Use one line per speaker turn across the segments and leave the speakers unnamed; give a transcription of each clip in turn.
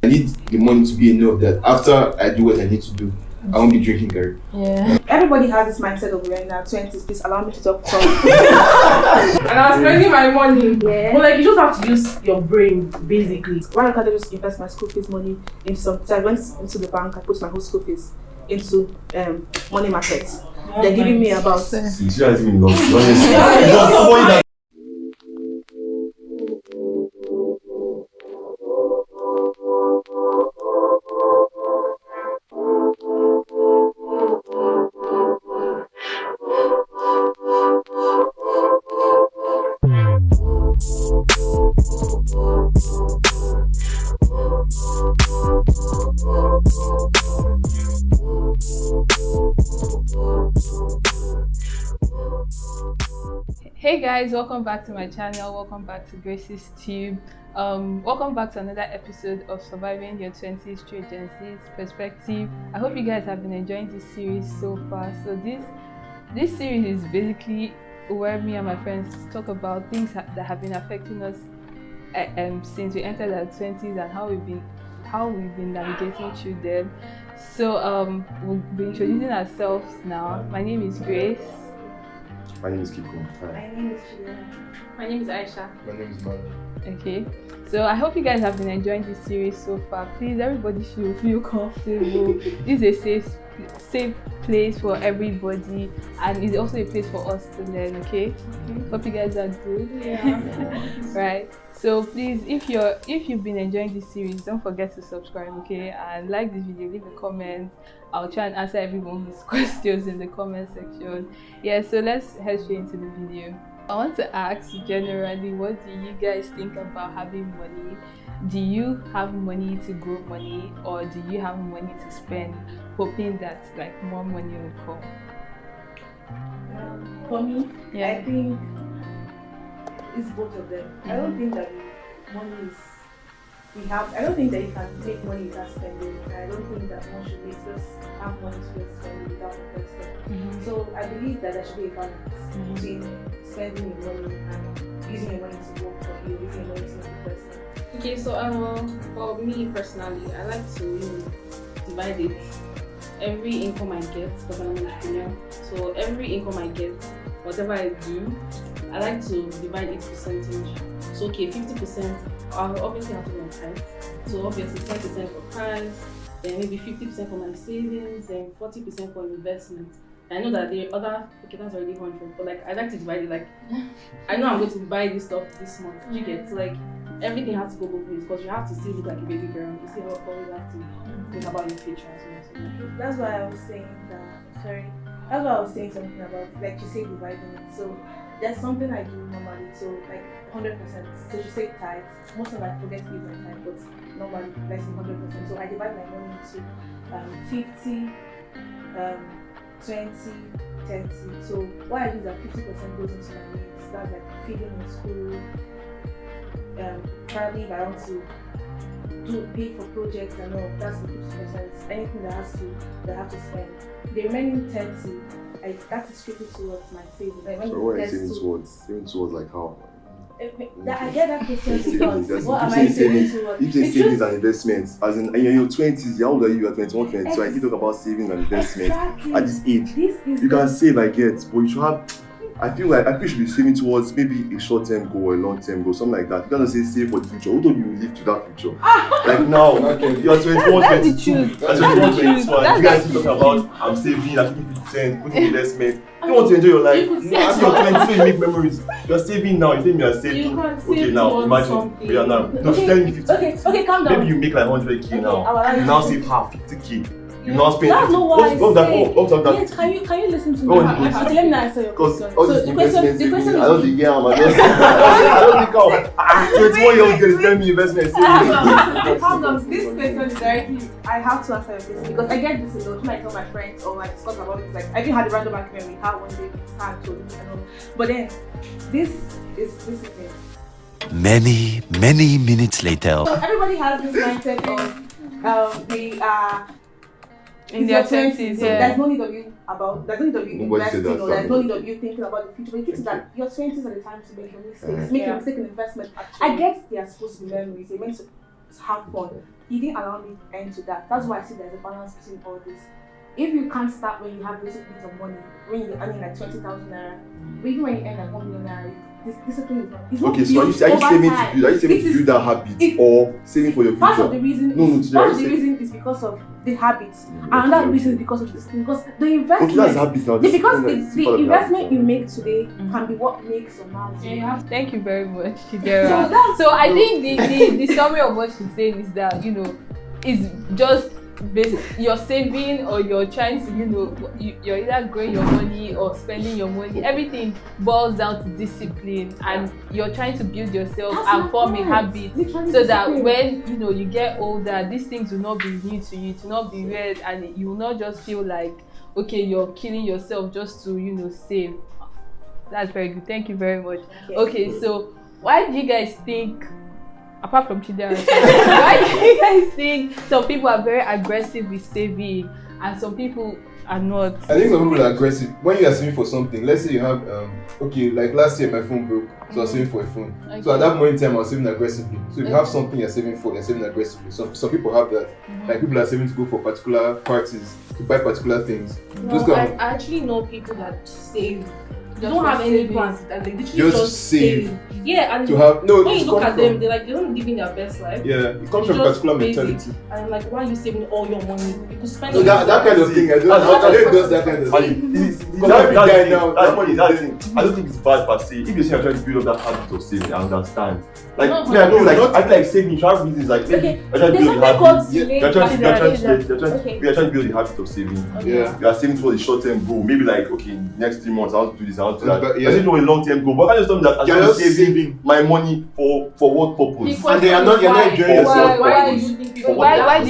I need the money to be enough that after I do what I need to do, I won't be drinking Gary.
Yeah.
Everybody has this mindset of when they're 20s, please allow me to talk from.
And I was spending my money.
Yeah.
But like you just have to use your brain basically.
Why can't I just invest my school fees money into something? So I went into the bank, I put my whole school fees into money market. They're giving me about.
Hey guys, welcome back to my channel. Welcome back to Grace's Tube. Welcome back to another episode of Surviving Your 20s Through Genz Perspective. I hope you guys have been enjoying this series so far. So this series is basically where me and my friends talk about things that have been affecting us since we entered our 20s and how we've been navigating through them. So we'll be introducing ourselves now. My name is Grace.
My name is Kiko.
My name is Chidera.
My name is Aisha.
My name is Manu.
Okay, so I hope you guys have been enjoying this series so far. Please, everybody should feel comfortable. This is a safe place for everybody, and it's also a place for us to learn. Okay. Hope you guys are good.
Yeah.
Right. So please, if you've been enjoying this series, don't forget to subscribe. Okay, and like this video, leave a comment. I'll try and answer everyone's questions in the comment section. Yeah, so let's head straight into the video. I want to ask generally, what do you guys think about having money? Do you have money to grow money, or do you have money to spend, hoping that like more money will come?
For me,
Yeah.
I think it's both of them. I don't think that money is. I don't think that you can make money without spending. I don't think that one should just have money to just spend without investing. So I believe that there should be a balance between spending your money and using your money to work for you, using your money to invest.
Okay, so for me personally, I like to divide it. Every income I get, because I'm an entrepreneur, so every income I get, whatever I do, I like to divide it percentage. So okay, 50%, I'll obviously have to go on tithe. So obviously 10% for price, then maybe 50% for my savings, then 40% for investment. I know that the other, okay, that's already 100, but like I like to divide it like, I know I'm going to buy this stuff this month. You get, so like everything has to go both ways, because you have to still look like a baby girl. You still always have to think about your future as well. So,
That's why I was saying something about, like you say, dividing it. So there's something I do normally, so like 100%. So you say tithe. Most of I forget to give my tithe, but normally less than 100%. So I divide my money into 50, 20, 30. So what I do is that 50% goes into my needs. That's like feeding in school. Probably if I want to pay for projects and all, that's the 50%. Anything that I have to spend. The remaining 30, that is strictly towards my savings.
So what are you saving towards? Saving towards like how?
I get that question because what am I
saving
saving towards?
You say savings and investments, as in in your 20s, how old are you? You are 21, 22. So I keep talking about savings and investments.
Exactly.
At this age,
This
you can save, I get, but you should have. I feel you should be saving towards maybe a short-term goal or a long-term goal, something like that. You can't say save for the future. Who told you live to that future? Like now, you're 21,
That's the
22.
truth.
That's
That's
21,
the
21.
truth.
You guys
That's
keep talking about I'm saving, I'm keeping 50%, putting investment. You want to enjoy your life.
You could
No, as you're 22, you make memories. You're saving now. You think you are saving.
You can save
Okay, now
towards
imagine.
something.
We are now. No, she's telling me 50.
Okay, calm down.
Maybe you make like 100k now. You now save half 50k. You now spend.
That's not what I said.
What that?
Yes, can you listen to me?
Go on,
Okay, let me now answer your
Because
question.
all
So
these
the question
investments,
is
I don't think I don't think 21-year-old girl is telling me investments.
calm down. This question is directly. I have to answer your question because I get this a lot. When I tell my friends or I discuss about it, like I even had a random argument with her one day, her told me and all. But then this is it.
Many minutes later.
So everybody has this mindset of they are
In their 20s,
so
yeah.
there's no need of you there's no need of you
Nobody said
investing
that,
or there's no
sorry.
need of you thinking about the future. But the truth is that your 20s are the time to make your mistakes, make
Yeah.
your mistake in investment.
Actually.
I get they are supposed to be memories, they're meant to have fun. He didn't allow me to end to that. That's why I see there's a balance between all this. If you can't start when you have a little bit of money, when you're earning like 20,000 naira, but even when you earn like 1 million naira, this discipline is not. It's
Okay,
not
so are you saving to build? Are you saving to build that habit or saving for your future?
Part of the reason. Part of the reason is because of the habits, and another reason is because of this. Because the investment.
Okay, that's habit now.
Because the investment you make today can be what makes your margin.
Yeah. Thank you very much, Chidera. So I think the summary of what she's saying is that, you know, it's just you're saving or you're trying to, you know, you're either growing your money or spending your money. Everything boils down to discipline, and you're trying to build yourself and form a habit so that when, you know, you get older, these things will not be new to you, to not be weird, and you will not just feel like, okay, you're killing yourself just to, you know, save. That's very good. Thank you very much. Okay, so why do you guys think, apart from Chidera, why do you guys think some people are very aggressive with saving and some people are not?
I think some people are aggressive. When you are saving for something, let's say you have, okay, like last year my phone broke, so I was saving for a phone. Okay. So at that point in time, I was saving aggressively. So if you have something you're saving for, you're saving aggressively. Some people have that. Like people are saving to go for particular parties, to buy particular things.
No, I actually know people that save. They don't have any plans. Like, they just
save.
Yeah, and
to have no.
when you look at them, they don't live in their best life.
Yeah, it comes from a particular mentality.
And I'm like, why are you saving all your money? You could spend
that kind of thing. I don't do that kind of thing.
I don't think it's bad per se. If you say you're trying to build up that habit of saving, I understand. Like,
no,
I feel like saving, you have reasons like maybe you're trying to build the habit. You're trying to build the habit of saving.
Yeah.
You are saving towards a short-term goal. Maybe like, okay, next 3 months I want to do this, I want to do that.
Yeah.
I think for a long-term goal, but I just tell me that I'm saving my money for what purpose?
And you're not enjoying yourself.
Why do you think people?
I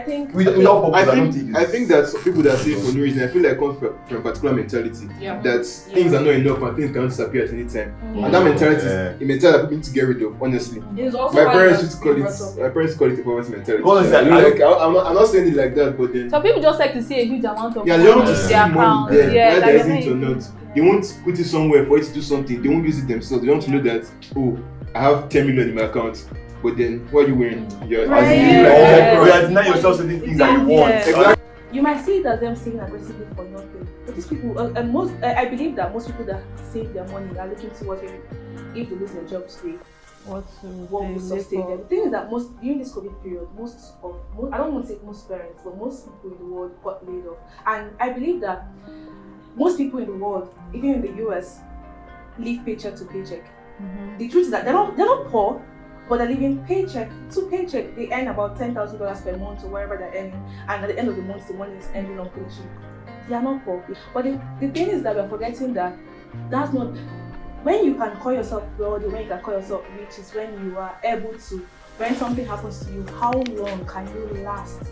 think
without purpose,
I think that some people that save for no reason, I feel like comes from a particular mentality that things are not enough and things can disappear at any time. And that mentality is a mentality that people need to get rid of. Honestly, my parents used to call it a poverty mentality. I'm not saying it like that, but then
some people just like to see a huge amount of
they want to see money there,
yeah,
whether there is it or not. They won't put it somewhere for it to do something. They won't use it themselves. They want to know that, oh, I have 10 million in my account. But then, what are you wearing? You're
denying yourself certain things that you want.
Exactly.
You might see it as them saving aggressively for nothing. But these people, I believe that most people that save their money are looking towards if they lose their job today, what will sustain them. The thing is that during this COVID period, I don't want to say most parents, but most people in the world got laid off. And I believe that most people in the world, even in the US, live paycheck to paycheck. The truth is that they're not poor, but they're living paycheck to paycheck. They earn about $10,000 per month or wherever they're earning, and at the end of the month, the money is ending on paycheck. They are not poor. But the thing is that we're forgetting that that's not. When you can call yourself wealthy, when you can call yourself rich, is when you are able to, when something happens to you, how long can you last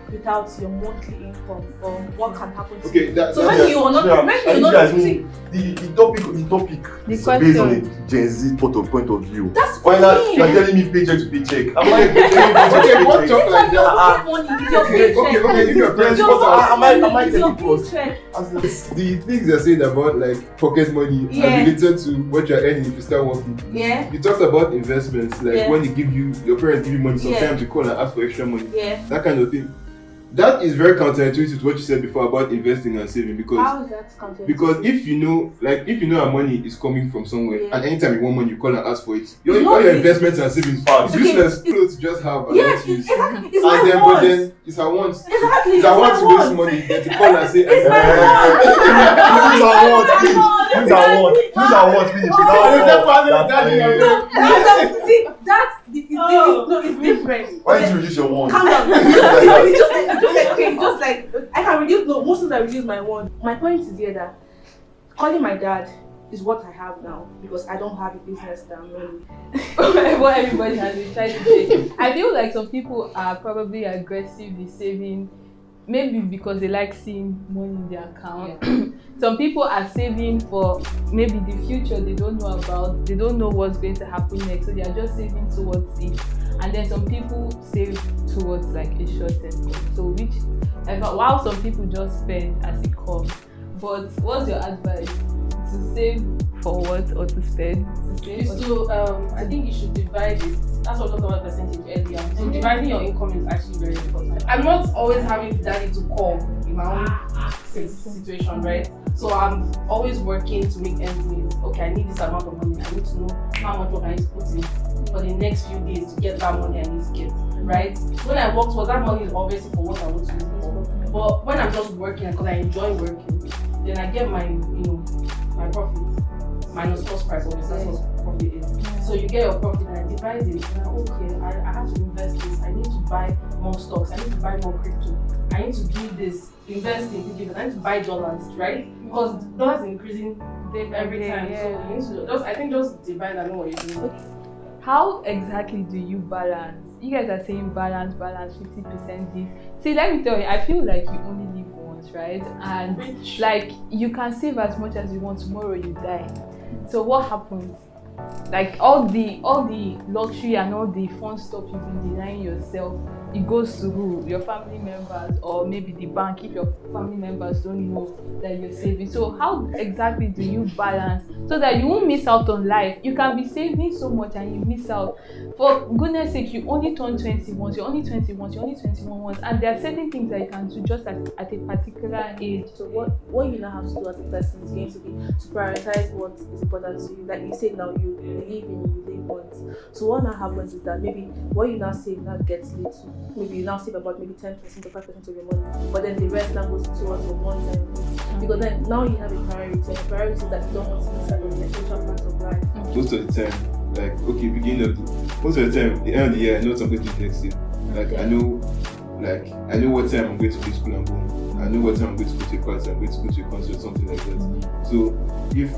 without your monthly income, or what can happen to you? So when you are not
the topic is
question.
Based on a Gen Z point of view.
That's
why not you're telling me paycheck to paycheck? I'm like,
what talk like that? The things they're saying about like pocket money are related to what you're earning if you start working.
Yeah.
You talked about investments, like when they give you, your parents give you money, sometimes you call and ask for extra money.
Yeah.
That kind of thing. That is very counterintuitive to what you said before about investing and saving, because
how is that counterintuitive?
Because if you know our money is coming from somewhere, and anytime you want money you call and ask for it, all your investments and savings it's useless to just have and not use.
Exactly.
But then it's our wants.
Exactly.
It's our want to waste money, then to call and say
it's my it's different.
Why did you reduce your wants?
Calm down. just like I can reduce. No, most of I reduce my want. My point is here that calling my dad is what I have now because I don't have a business that I'm running.
What everybody has been trying to say. I feel like some people are probably aggressive with saving, maybe because they like seeing money in their account. Some people are saving for maybe the future they don't know about. They don't know what's going to happen next, so they are just saving towards it. And then some people save towards like a short-term goal. So while some people just spend as it comes. But what's your advice? To save for what or to spend?
I think you should divide it. That's what I talked about percentage earlier. So dividing your income is actually very important. I'm not always having daddy to call in my own situation, right? So I'm always working to make ends meet. Okay, I need this amount of money. I need to know how much work I need to put in for the next few days to get that money I need to get, right? When I work towards that money is obviously for what I want to use it for. But when I'm just working because I enjoy working, then I get my, my profit minus cost price, obviously that's what profit is. So you get your profit and I divide it. And okay, I have to invest this. I need to buy more stocks. I need to buy more crypto. I need to do this, invest in dividends. I need to buy dollars, right? Because dollars increasing every time.
Yeah.
So you need to I think just divide and know what you're doing.
Okay. How exactly do you balance? You guys are saying balance, 50% this. See, let me tell you, I feel like you only live once, right? And like you can save as much as you want, tomorrow you die. So what happens? Like all the luxury and all the fun stuff you've been denying yourself, it goes to who? Your family members, or maybe the bank if your family members don't know that you're saving. So how exactly do you balance so that you won't miss out on life? You can be saving so much and you miss out. For goodness sake, you only turn 20 once, you're only 20 once, you're only 21 once, and there are certain things that you can do just at a particular age.
So what you now have to do as a person is going to be to prioritize what is important to you. Like you said now, you believe in you live once. So what now happens is that maybe what you now save now gets little. Maybe you now save about maybe 10% or 5% of your money, but then the rest now goes towards your one time. Because then now you have a priority, and the priority is that you don't want to miss out on the essential parts of life.
Most of the time, like most of the time, the end of the year, I know what I'm going to do next year. Like I know what time I'm going to leave school and go. I know what time I'm going to go to a party, I'm going to go to a concert, something like that. So if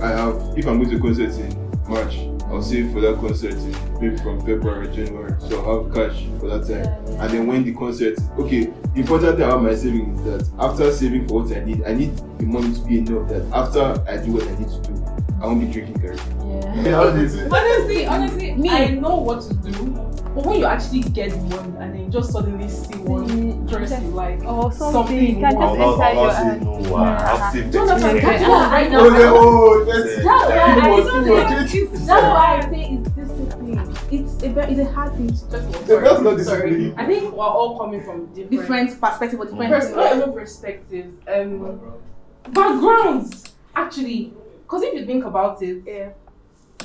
I'm going to a concert in March, I'll save for that concert maybe from February or January. So I'll have cash for that time. And then when the concert, the important thing about my saving is that after saving for what I need the money to be enough that after I do what I need to do, I won't be drinking curry.
Honestly, I know what to do. But when you actually get the money and then you just suddenly see one dress you like
or something you can just
I'll
inside your
say
hand.
no. I'll save
No, no, no,
the
that's what right now.
That's why I say it's discipline. It's a hard thing to
That's not discipline.
I think we're all coming from
different perspective or different
perspectives, backgrounds actually. Because if you think about it,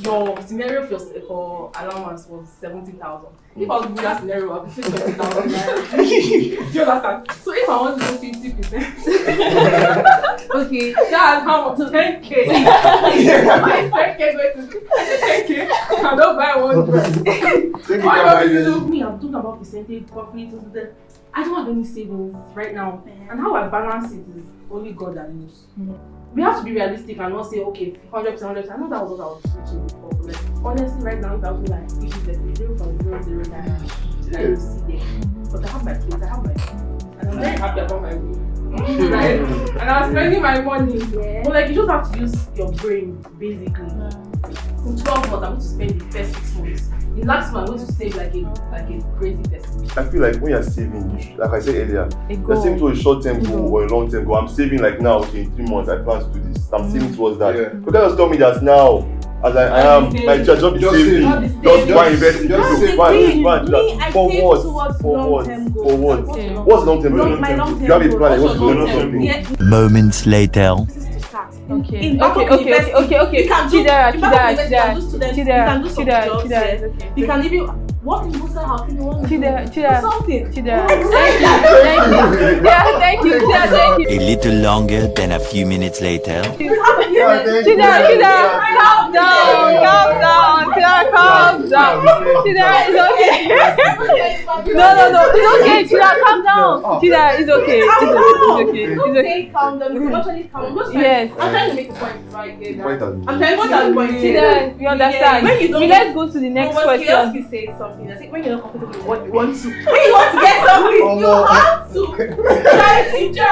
your scenario for allowance was 70,000. If I was doing that scenario, I'd be saying 20,000. Do you understand? So if I want to do 50%,
okay,
that's how much 10k. Why is 10k going to do? I said 10k. I don't buy one dress. Me, I'm talking about percentage, profit. I don't have any savings right now, and how I balance it is only God that knows. We have to be realistic and not say, okay, 100%, 100%. I know that was what I was teaching before, but like, honestly, right now, if I was like 0.009, like you see there. But I have my kids, and I'm very happy about my way. Right? And I was spending my money. But like, you just have to use your brain, basically. In 12 months, I'm going to spend the first 6 months. The last month, I'm going to save like a crazy person.
I feel like when you're saving, you should, like I said earlier, you're saving to a short-term goal or a long-term goal. I'm saving like now, okay, in 3 months, I plan to do this. I'm saving towards that.
Yeah.
You can't just tell me that now, as I am, my job is saving. Just go and invest in this. For what? For what? What's long-term goal? You have a plan, what's long-term goal?
Moments later.
Okay.
You can do
Chidera.
You can even what in Musa house you want
Chidera.
something.
Thank you.
A little longer than a few minutes later.
Chidera, calm down. Chidera, it's okay. No, it's okay. Chidera, calm down. Chidera, it's okay. It's okay.
Calm down. You actually calm down.
Yes.
I'm trying to make a point right here. I'm trying
to make a point. Chidera, we understand. Let's go to the next question.
You say something. I think when you're not comfortable with what you want to, when you want to get something, you have to try to enjoy. I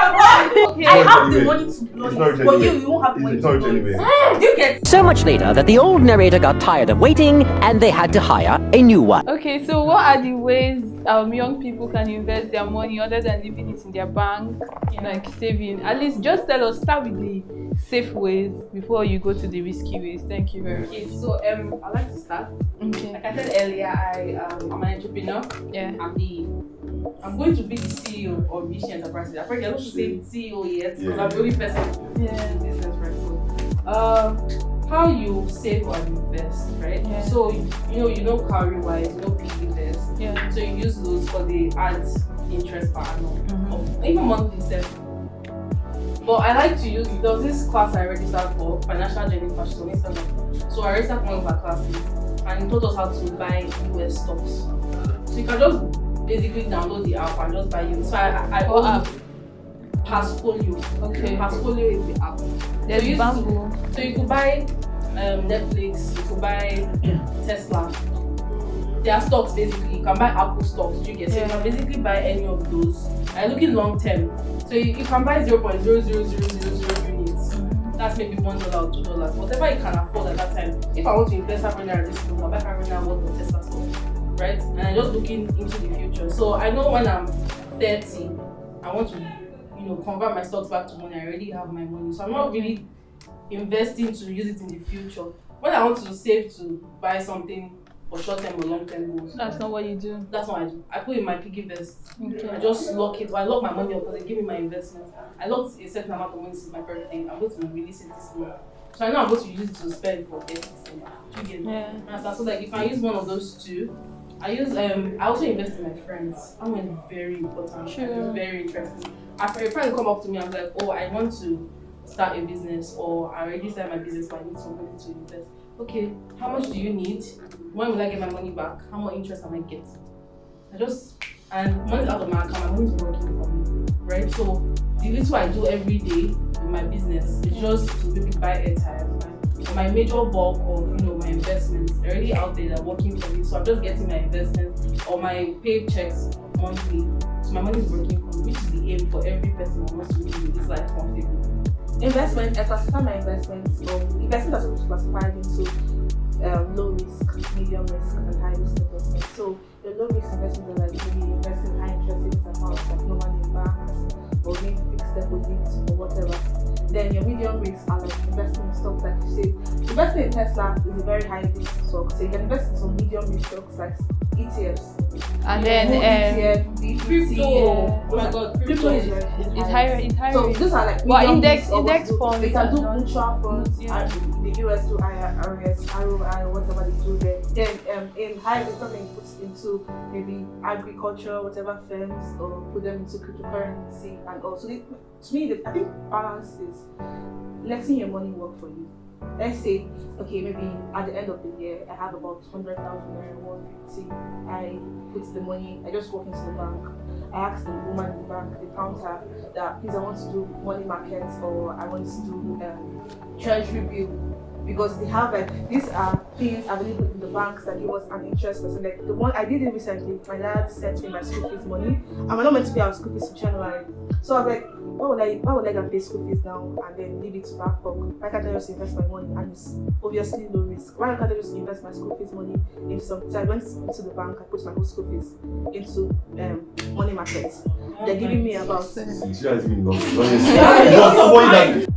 have the money to blow it, but you won't have the money to blow it. You get
So much later that the old narrator got tired of waiting and they had to hire a new one.
Okay, so what are the ways young people can invest their money other than leaving it in their bank, like saving? At least just tell us, start with the safe ways before you go to the risky ways. Thank you very much.
Okay, so I like to start.
Okay.
Like I said earlier, I'm an entrepreneur.
Yeah.
I'm going to be the CEO of Vision Enterprises. I probably don't say CEO yet because I'm the only person in business, right? So, how you save or invest, right?
Yeah.
So you know calorie wise, you know piggy invest.
Yeah.
So you use those for the add interest per annum, or even monthly self. But I like to use, there was this class I registered for, Financial Journey Fashion on Instagram. So I registered for one of our classes and it taught us how to buy US stocks. So you can just basically download the app and just buy US. So I own
app?
Passfolio.
Okay.
Passfolio is the app.
There's Bamboo.
So you could buy Netflix, you could buy Tesla. They are stocks basically. You can buy Apple stocks. You get so you can basically buy any of those. I'm looking long term. So you can buy 0.00000 units. That's maybe $1 or $2. Whatever you can afford at that time. If I want to invest $500 this month, I'll buy $500 worth of Tesla stock. Right? And I'm just looking into the future. So I know when I'm 30, I want to convert my stocks back to money. I already have my money. So I'm not really investing to use it in the future. When I want to save to buy something for short-term or long-term goals.
That's not what you do.
That's what I do. I put in my piggy vest.
Okay.
I just lock it. I lock my money up because they give me my investment. I locked a certain amount of money since my birthday. I'm going to release it this month. So I know I'm going to use it to spend for 30%. You get me?
Yeah.
So like if I use one of those two, I also invest in my friends. I mean, very important.
Sure.
It's very interesting. After a friend come up to me and be like, oh, I want to start a business, or I already started my business but I need some money to invest. Okay, how much do you need? When will I get my money back? How much interest am I getting? And money's out of my account, my money's working for me, right? So the little I do every day with my business is just to maybe buy airtime. My major bulk of my investments are already out there that are working for me. So I'm just getting my investments or my paychecks monthly. So my money is working for me, which is the aim for every person who wants to live in this life comfortably.
Investment, I classify my investments, or investment are supposed to classify into low risk, medium risk, and high risk investment. So the low risk investments are like maybe investing in high interest savings accounts like normally in banks or maybe fixed deposits or whatever. Then your medium risks are like investing in stocks like you say. Investing in Tesla is a very high risk stock. So you can invest in some medium risk stocks like ETFs.
And then
ETF,
crypto. Oh my god,
crypto is
higher.
So those are like
index funds.
They can do mutual funds and the US do IRS, ROI, whatever they do there. Then in high risk something puts into maybe agriculture, whatever firms, or put them into cryptocurrency and also to me I think balance is letting your money work for you. Let's say, okay, maybe at the end of the year, I have about 100,000 naira, 150. I put the money, I just walk into the bank. I ask the woman in the bank, the counter, that please I want to do money markets or I want to do treasury bill. Because they have these are things available in the banks that give us an interest person. Like the one I did it recently, my dad sent me my school fees money. I'm not meant to pay our school fees in January. So I was like, why would I go pay school fees now and then leave it to back pocket? Why can't I just invest my money? And it's obviously low risk. Why can't I just invest my school fees money into something? So I went into the bank, I put my whole school fees into money markets. They're giving me about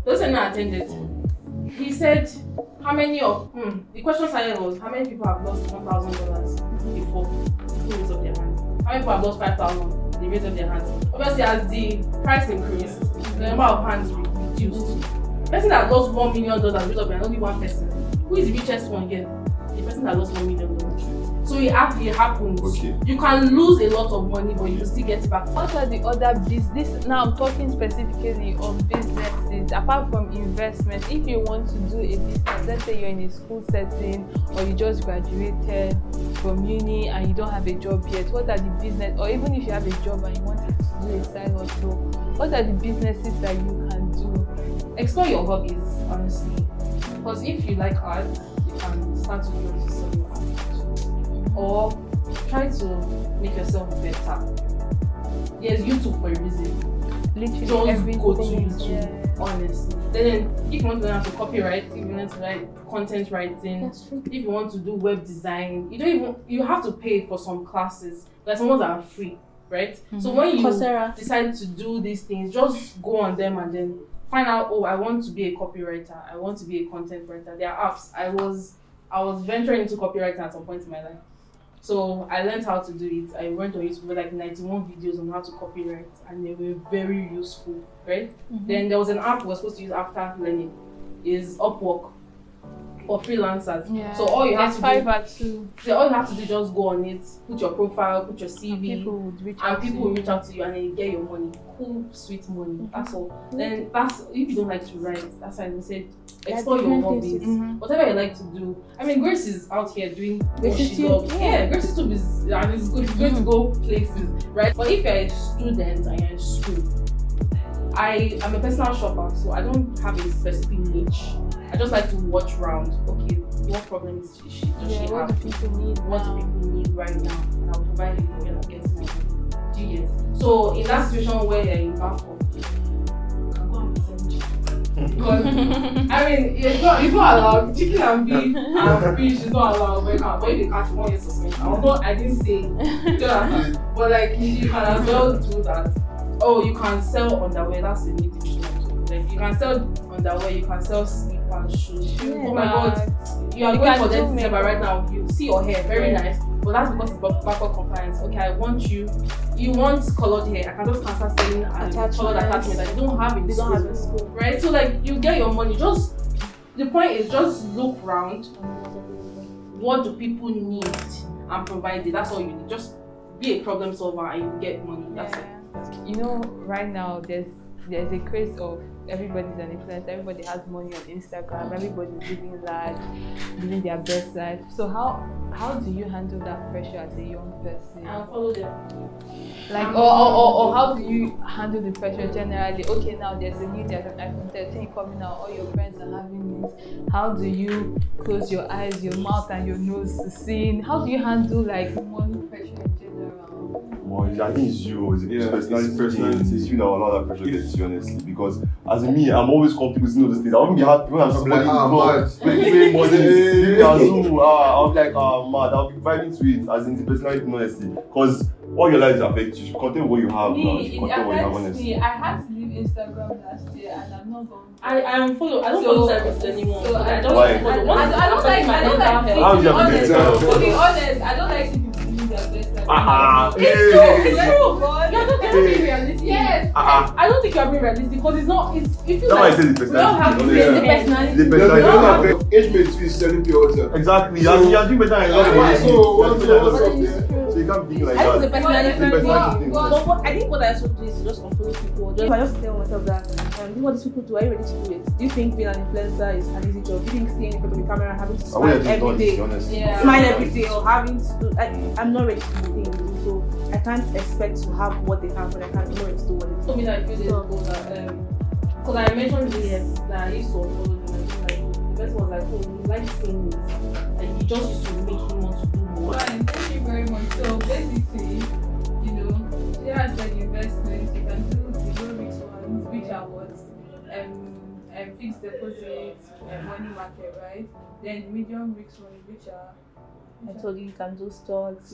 Those are not attended. He said, how many of the question started was how many people have lost $1,000 before they raise up their hands? How many people have lost 5,000? They raise up their hands. Obviously, as the price increased, the number of hands reduced. The person that lost $1 million raised up their hand, only one person. Who is the richest one again? The person that lost $1 million. So it happens. Okay. You can lose a lot of money, but you will still get it back.
What are the other business? Now I'm talking specifically of businesses. Apart from investment, if you want to do a business, let's say you're in a school setting or you just graduated from uni and you don't have a job yet, what are the business? Or even if you have a job and you wanted to do a side hustle, what are the businesses that you can do?
Explore your hobbies, honestly. Because if you like art, you can start to learn to sell your art. Or try to make yourself better. Yes, YouTube for a reason.
Literally
just
everything.
go to YouTube, honestly. Then if you want to learn how to copyright, if you want to write content writing, if you want to do web design, you have to pay for some classes. Like some ones are free, right? So when you decide to do these things, just go on them and then find out, oh, I want to be a copywriter, I want to be a content writer. There are apps. I was venturing into copywriting at some point in my life. So I learned how to do it. I went on YouTube with like 91 videos on how to copyright, and they were very useful, right? Then there was an app we were supposed to use after learning, is Upwork for freelancers. Yeah. So all you have to do, all you have to do is just go on it, put your profile, put your CV, and people will reach out to you, and then you get your money. Cool, sweet money. That's all. Then that's if you don't like to write. That's why I said explore your hobbies, whatever you like to do. I mean, Grace is out here doing what she loves. Yeah, Grace's tube is and it's good. It's going to go places, right? But if you're a student and you're in school, I am a personal shopper, so I don't have a specific niche. I just like to watch round. Okay, what problem does she have?
What do people need?
What do people need right now? And I'll provide it for you and get my money. Do you get? So in that situation where you're in backup, you can go and be selling chicken. Because I mean, it's not allowed. Chicken and beef and fish is not allowed. But if you catch 1 year suspension, although I didn't say, but like you can as well do that. Oh, you can sell underwear. That's a new division. Like you can sell underwear, you can sell sneakers, shoes. Yeah, oh my God, you are going for that December right now. You see your hair, very nice. But that's because it's backward compliance. Okay, I want you want colored hair. I can just start selling colored attachments that you don't have in school. Right? So like you get your money. The point is just look round. What do people need and provide it? That's all you need. Just be a problem solver and you get money. That's it.
You know, right now there's a craze of everybody's an influencer, everybody has money on Instagram, everybody's living large, living their best life. So how do you handle that pressure as a young person?
I'll follow them.
Like or how do you handle the pressure generally? Okay, now there's an iPhone 13 coming out, all your friends are having this. How do you close your eyes, your mouth and your nose to see? How do you handle like money pressure in general?
I think it's you. It's personality. It's you that will allow that pressure to get to you, honestly. Because as me, I'm always confused with those things. I won't be happy when I'm somebody playing money. I'll be like, mad. I'll be vibing to it as in the personality, honestly. Because all your lives affect you. You contain what you have now. You contain what you have, honestly.
I had to leave Instagram last year and I'm not going.
I don't follow services anymore. So I don't follow.
I don't like
how do you have
to be honest, I don't like to their best life.
It's true, God. You're not being realistic. Yes. I don't think you're being realistic because it's not. If you like,
the personality.
The personality.
Age mate is selling pure water.
Exactly. You're doing better than so you can't be like that.
The personality. I think what I also do is just unfollow people. I just tell myself that this is what these people do. Are you ready to do it? Do you think being an influencer is an easy job? Do you think staying in front of the camera and having to smile every day, smile every day, or having to do? I'm not ready to do things, so I can't expect to have what they have when I can't know it's to what it's.
Told me that a few days ago that because I mentioned this that I used to follow them. The person was like, oh, you like seeing it, and he just used to make him want to do more.
Fine, thank you very much. So basically, she has an investment. You can do the low risk ones, which are what fixed deposits, money market, right? Then the medium risk ones, which are.
I told you can do stocks,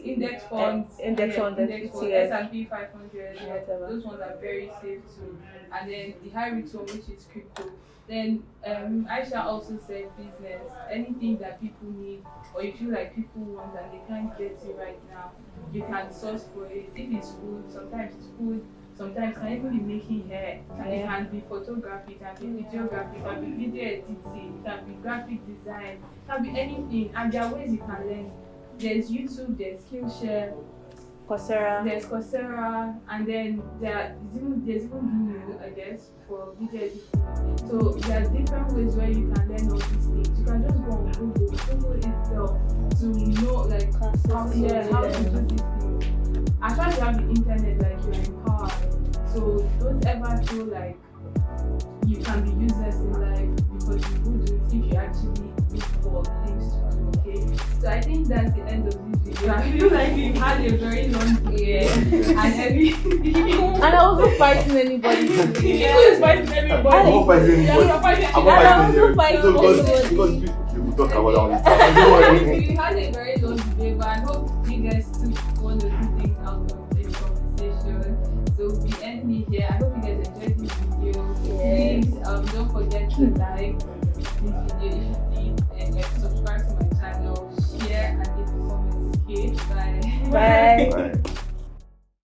index funds,
ETFs,
S&P 500, those ones are very safe too. And then the high risk one, which is crypto. Then Aisha also said business, anything that people need or you feel like people want and they can't get it right now, you can source for it. If it's food, sometimes it's food. Sometimes can even be making hair, it can be photography, it can be videography, it can be video editing, it can be graphic design, it can be anything. And there are ways you can learn. There's YouTube, there's Skillshare, there's Coursera, and then there's even Vimeo, I guess, for video editing. So there are different ways where you can learn all these things. You can just go on Google itself to know like how to do these things. As far as you have the internet, like you're empowered. So don't ever feel like you can be useless in life because you wouldn't if you actually look for things to do, okay? So I think that's the end of this video. I feel like we've had a very long day and
And I wasn't fighting anybody today.
Who is fighting everybody?
I'm not fighting
Yeah,
anybody.
you're fighting
I'm
everybody.
not
fighting
fighting
anybody.
because people talk about that.
we had a very long debate, but I hope you guys took one or two things out of this conversation. So we end me here. I hope you guys enjoyed this video. Please don't forget to like this video